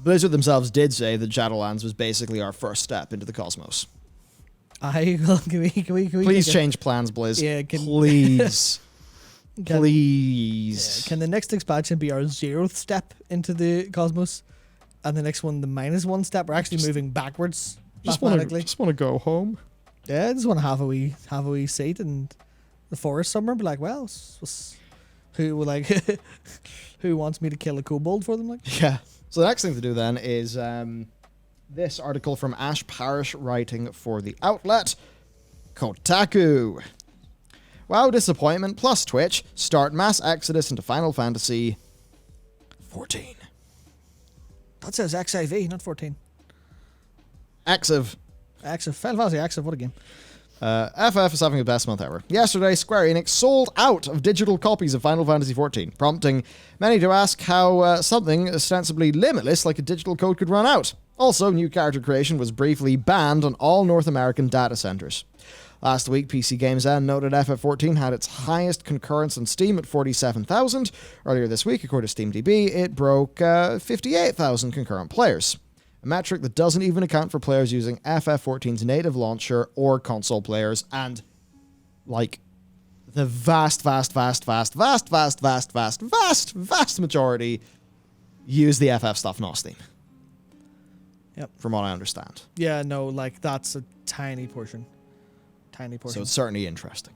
Blizzard themselves did say that Shadowlands was basically our first step into the cosmos. Can we Please change plans, Blizz. Yeah, please. Please. Yeah, can the next expansion be our 0th step into the cosmos? And the next one, the -1 step? We're actually moving backwards mathematically. Just want to go home. Yeah, I just want to have a wee seat in the forest somewhere. Be like, well, who wants me to kill a kobold for them? Like, yeah. So the next thing to do then is this article from Ash Parrish writing for the outlet Kotaku. WoW disappointment plus Twitch start mass exodus into Final Fantasy 14. That says XIV, not 14. Exiv. Final Fantasy Exiv, what a game. FF is having the best month ever. Yesterday, Square Enix sold out of digital copies of Final Fantasy XIV, prompting many to ask how something ostensibly limitless like a digital code could run out. Also, new character creation was briefly banned on all North American data centers. Last week, PC Games N noted FF14 had its highest concurrence on Steam at 47,000. Earlier this week, according to SteamDB, it broke 58,000 concurrent players. A metric that doesn't even account for players using FF14's native launcher or console players, and like the vast majority use the FF stuff, not Steam. Yep. From what I understand. Yeah, no, like that's a tiny portion. So it's certainly interesting.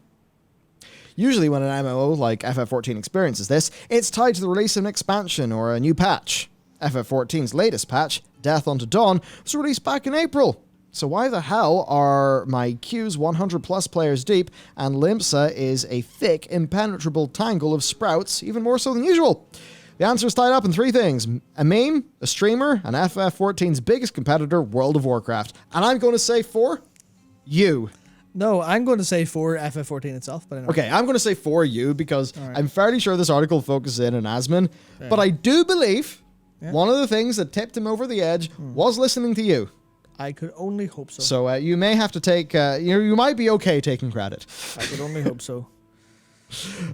Usually when an MMO like FF14 experiences this, it's tied to the release of an expansion or a new patch. FF14's latest patch, Death Unto Dawn, was released back in April. So why the hell are my queues 100 plus players deep and Limsa is a thick, impenetrable tangle of sprouts, even more so than usual? The answer is tied up in 3 things. A meme, a streamer, and FF14's biggest competitor, World of Warcraft. And I'm going to say 4, you. No, I'm going to say 4 FF14 itself. But anyway. Okay, I'm going to say 4 you because right. I'm fairly sure this article focuses in on Asmon. Yeah. But I do believe one of the things that tipped him over the edge was listening to you. I could only hope so. So you may have to take, you might be okay taking credit. I could only hope so.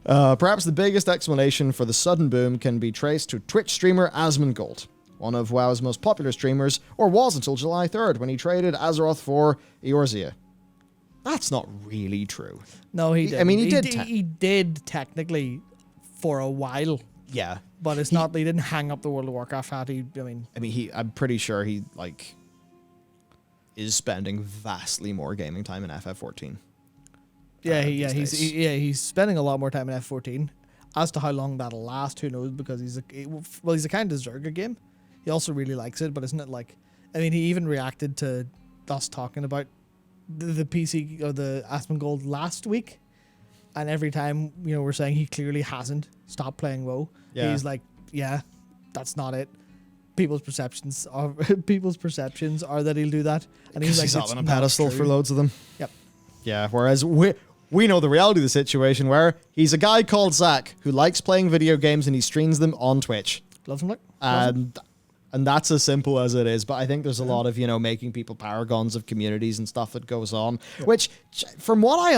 Perhaps the biggest explanation for the sudden boom can be traced to Twitch streamer Asmongold, one of WoW's most popular streamers, or was until July 3rd when he traded Azeroth for Eorzea. That's not really true. No, he did. I mean, he did technically for a while. Yeah. But it's not, he didn't hang up the World of Warcraft hat. I'm pretty sure he, is spending vastly more gaming time in FF14. He's spending a lot more time in F14. As to how long that'll last, who knows? Because he's a kind of Zerga game. He also really likes it, but isn't it he even reacted to us talking about the PC or the Asmongold last week, and every time we're saying he clearly hasn't stopped playing WoW. Yeah. He's like, yeah, that's not it. People's perceptions are that he'll do that, and he's up on a pedestal for loads of them. Yep. Yeah. Whereas we know the reality of the situation, where he's a guy called Zach who likes playing video games and he streams them on Twitch. Loves him, and that's as simple as it is. But I think there's a lot of, making people paragons of communities and stuff that goes on, which, from what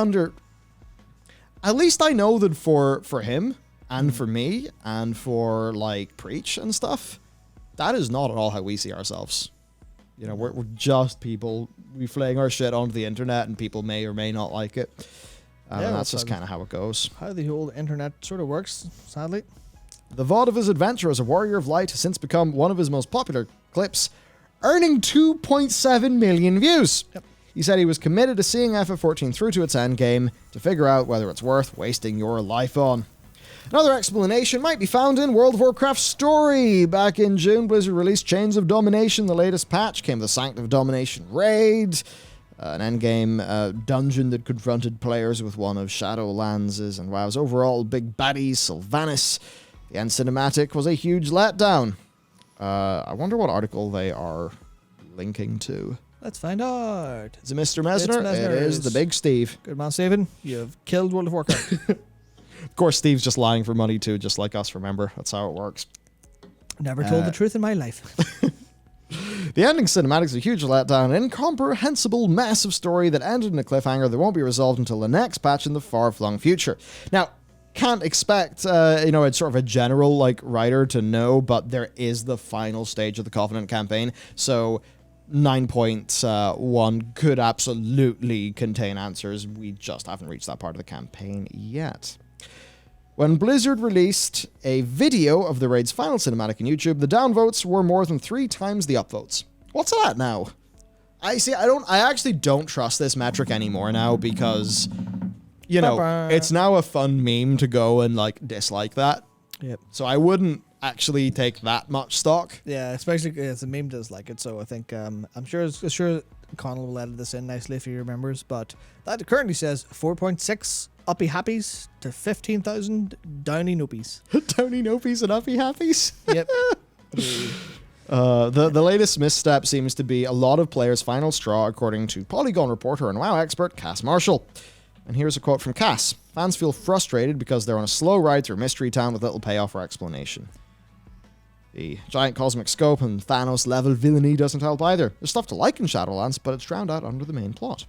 at least I know that for him and for me and for Preach and stuff, that is not at all how we see ourselves. We're just people. We fling our shit onto the internet and people may or may not like it. And that's just kind of how it goes. How the whole internet sort of works, sadly. The VOD of his adventure as a warrior of light has since become one of his most popular clips, earning 2.7 million views. Yep. He said he was committed to seeing FF14 through to its end game to figure out whether it's worth wasting your life on. Another explanation might be found in World of Warcraft's story. Back in June, Blizzard released Chains of Domination. The latest patch came with the Sanctum of Domination raid, an endgame dungeon that confronted players with one of Shadowlands' and WoW's overall big baddies, Sylvanas. The end cinematic was a huge letdown. I wonder what article they are linking to. Let's find out. Is it Mr. Mesner? It is the big Steve. Good man, Steven. You've killed World of Warcraft. Of course, Steve's just lying for money too, just like us, remember? That's how it works. Never told the truth in my life. The ending cinematic is a huge letdown, an incomprehensible mess of story that ended in a cliffhanger that won't be resolved until the next patch in the far-flung future. Now, can't expect, it's sort of a general, like, writer to know, but there is the final stage of the Covenant campaign, so 9.1 could absolutely contain answers. We just haven't reached that part of the campaign yet. When Blizzard released a video of the raid's final cinematic on YouTube, the downvotes were more than 3 times the upvotes. What's that now? I actually don't trust this metric anymore now because, it's now a fun meme to go and, like, dislike that. Yep. So I wouldn't actually take that much stock. Yeah, especially as a meme does like it, so I think, I'm sure Connell will edit this in nicely if he remembers, but that currently says 4.6 uppy happies to 15,000 downy nopies. Downy nopies and uppy happies? Yep. The latest misstep seems to be a lot of players' final straw, according to Polygon reporter and WoW expert Cass Marshall. And here's a quote from Cass. Fans feel frustrated because they're on a slow ride through Mystery Town with little payoff or explanation. The giant cosmic scope and Thanos-level villainy doesn't help either. There's stuff to like in Shadowlands, but it's drowned out under the main plot.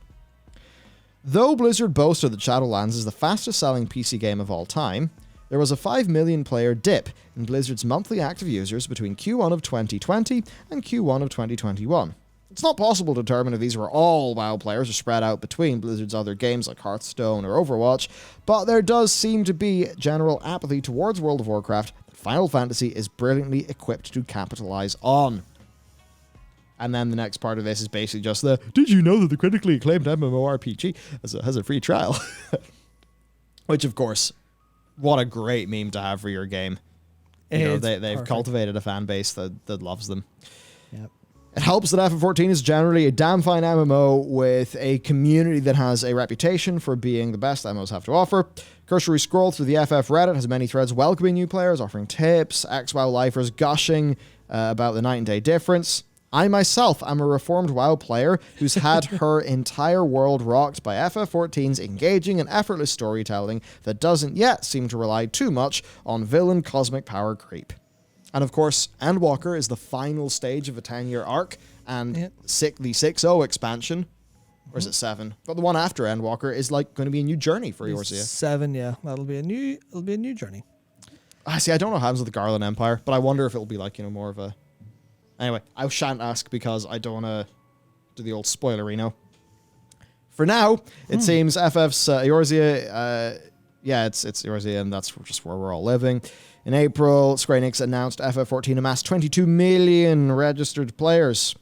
Though Blizzard boasted that Shadowlands is the fastest-selling PC game of all time, there was a 5 million player dip in Blizzard's monthly active users between Q1 of 2020 and Q1 of 2021. It's not possible to determine if these were all WoW players or spread out between Blizzard's other games like Hearthstone or Overwatch, but there does seem to be general apathy towards World of Warcraft that Final Fantasy is brilliantly equipped to capitalize on. And then the next part of this is basically just the, did you know that the critically acclaimed MMORPG has a free trial? Which, of course, what a great meme to have for your game. They've perfect. Cultivated a fan base that loves them. Yep. It helps that FF14 is generally a damn fine MMO with a community that has a reputation for being the best MMOs have to offer. Cursory scroll through the FF Reddit has many threads welcoming new players, offering tips, ex-WoW lifers gushing about the night and day difference. I myself am a reformed WoW player who's had her entire world rocked by FF14's engaging and effortless storytelling that doesn't yet seem to rely too much on villain cosmic power creep. And of course, Endwalker is the final stage of a 10-year arc, and the 6.0 expansion, or is it 7? But the one after Endwalker is like going to be a new journey for Eorzea. 7, yeah. It'll be a new journey. I see. I don't know what happens with the Garland Empire, but I wonder if it'll be like, more of a... Anyway, I shan't ask because I don't want to do the old spoilerino. For now, it seems FF's Eorzea, it's Eorzea, and that's just where we're all living. In April, Square Enix announced FF14 amassed 22 million registered players.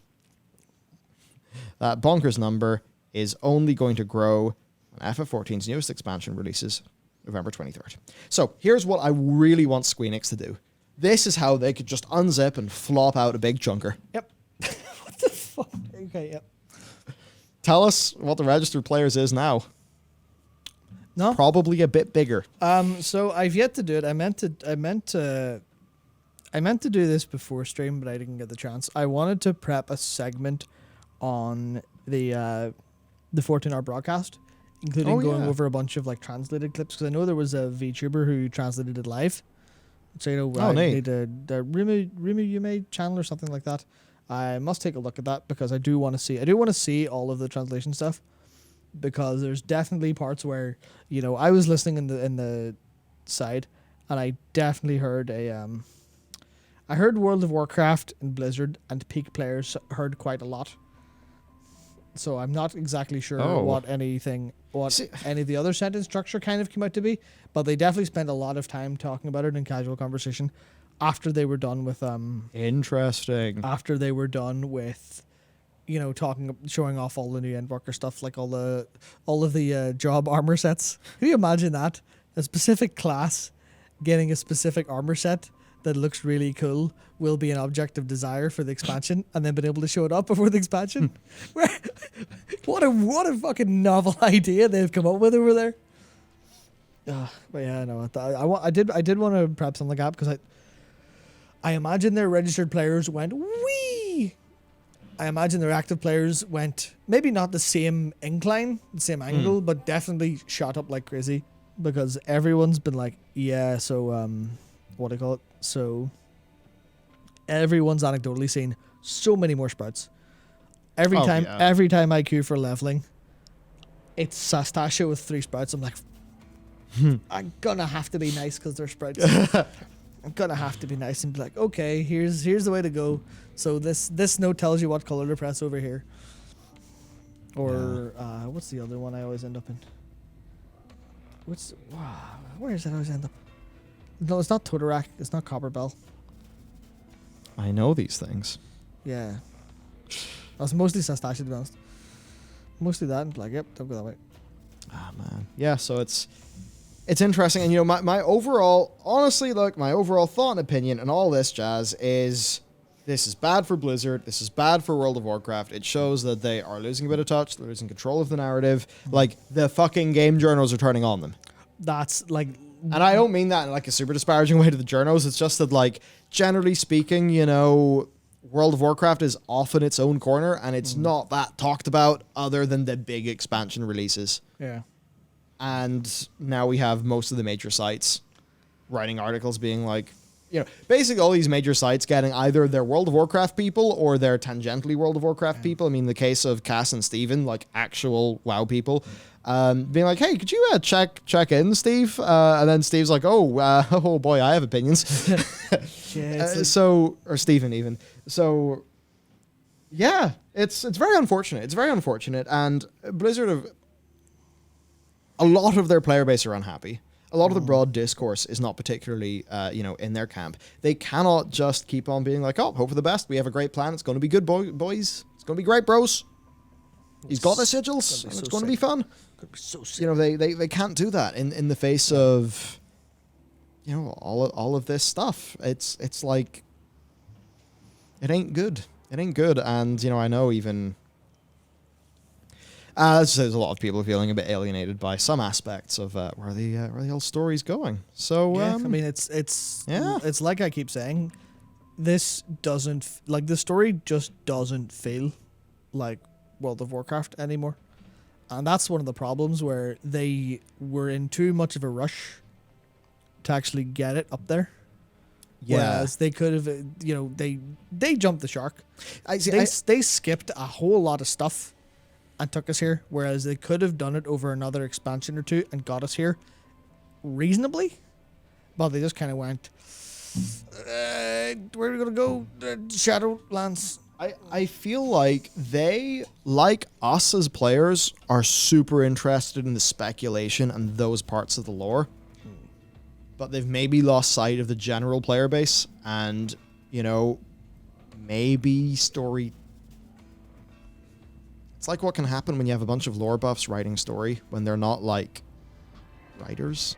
That bonkers number is only going to grow when FF14's newest expansion releases November 23rd. So here's what I really want Square Enix to do. This is how they could just unzip and flop out a big chunker. Yep. What the fuck? Okay, yep. Tell us what the registered players is now. No. Probably a bit bigger. So I've yet to do it. I meant to do this before stream, but I didn't get the chance. I wanted to prep a segment on the 14-hour broadcast, including going over a bunch of like translated clips, because I know there was a VTuber who translated it live. So I need the Rimu Yume channel or something like that. I must take a look at that because I do want to see all of the translation stuff, because there's definitely parts where I was listening in the side, and I definitely heard I heard World of Warcraft and Blizzard and peak players heard quite a lot. So I'm not exactly sure what any of the other sentence structure kind of came out to be, but they definitely spent a lot of time talking about it in casual conversation after they were done with interesting. After they were done with showing off all the new Endwalker stuff, like all of the job armor sets. Can you imagine that? A specific class getting a specific armor set that looks really cool will be an object of desire for the expansion, and then being able to show it up before the expansion. What a fucking novel idea they've come up with over there. But yeah, no, I did want to prep something like that, because I imagine their registered players went wee. I imagine their active players went maybe not the same incline, the same angle, but definitely shot up like crazy, because everyone's been like, yeah, so what do you call it? So everyone's anecdotally seen so many more sprouts. Every time I queue for leveling, it's Sastasha with 3 sprouts. I'm like, I'm gonna have to be nice because they're sprites. I'm gonna have to be nice and be like, okay, here's the way to go. So this note tells you what color to press over here. Or what's the other one I always end up in? Where is that I always end up? No, it's not Totorak. It's not Copperbell. I know these things. Yeah. That's mostly Sastashi, to be honest. Mostly that and like, yep, don't go that way. Ah, man. Yeah, so it's interesting. And, my overall, honestly, look, my overall thought and opinion and all this jazz is this is bad for Blizzard. This is bad for World of Warcraft. It shows that they are losing a bit of touch. They're losing control of the narrative. Like, the fucking game journals are turning on them. That's like... And I don't mean that in like a super disparaging way to the journos. It's just that, like, generally speaking, World of Warcraft is off in its own corner, and it's not that talked about other than the big expansion releases. Yeah. And now we have most of the major sites writing articles being like, basically all these major sites getting either their World of Warcraft people or their tangentially World of Warcraft people. I mean, the case of Cass and Steven, like actual WoW people, being like, hey, could you check in, Steve? And then Steve's like, oh boy, I have opinions. Or Steven even. So, yeah, it's very unfortunate. It's very unfortunate. And Blizzard have... A lot of their player base are unhappy. A lot of the broad discourse is not particularly, in their camp. They cannot just keep on being like, oh, hope for the best. We have a great plan. It's going to be good, boys. It's going to be great, bros. He's got the sigils. It's going to be fun. Gonna be so sick. They can't do that in the face of, all of this stuff. It's like, it ain't good. It ain't good. And, I know even... there's a lot of people feeling a bit alienated by some aspects of where the whole story's going. So I mean, it's like I keep saying, this doesn't the story just doesn't feel like World of Warcraft anymore, and that's one of the problems where they were in too much of a rush to actually get it up there. Yeah. Whereas they could have, they jumped the shark. They skipped a whole lot of stuff and took us here, whereas they could have done it over another expansion or two and got us here reasonably, but they just kind of went, where are we going to go? Shadowlands. I feel like they, like us as players, are super interested in the speculation and those parts of the lore, but they've maybe lost sight of the general player base and, maybe story. It's like what can happen when you have a bunch of lore buffs writing story when they're not, like, writers.